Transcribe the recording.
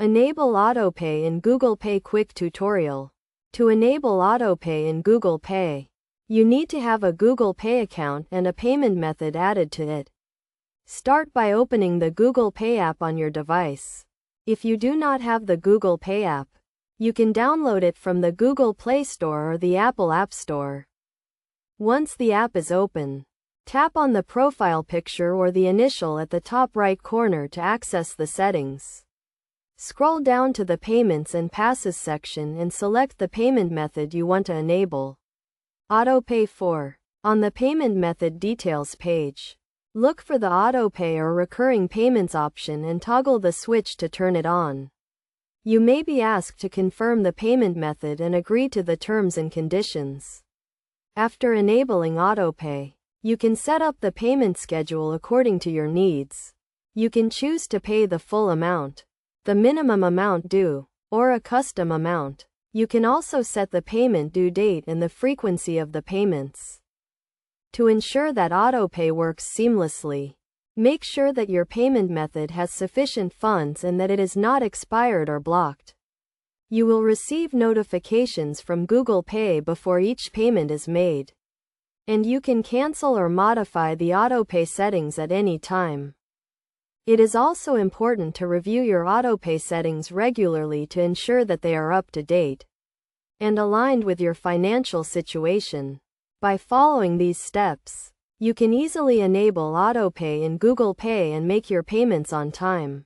Enable Autopay in Google Pay Quick Tutorial. To enable Autopay in Google Pay, you need to have a Google Pay account and a payment method added to it. Start by opening the Google Pay app on your device. If you do not have the Google Pay app, you can download it from the Google Play Store or the Apple App Store. Once the app is open, tap on the profile picture or the initial at the top right corner to access the settings. Scroll down to the Payments and Passes section and select the payment method you want to enable. Autopay 4. On the Payment Method Details page, look for the Autopay or Recurring Payments option and toggle the switch to turn it on. You may be asked to confirm the payment method and agree to the terms and conditions. After enabling Autopay, you can set up the payment schedule according to your needs. You can choose to pay the full amount, the minimum amount due, or a custom amount. You can also set the payment due date and the frequency of the payments. To ensure that Autopay works seamlessly, make sure that your payment method has sufficient funds and that it is not expired or blocked. You will receive notifications from Google Pay before each payment is made. And you can cancel or modify the Autopay settings at any time. It is also important to review your Autopay settings regularly to ensure that they are up to date and aligned with your financial situation. By following these steps, you can easily enable Autopay in Google Pay and make your payments on time.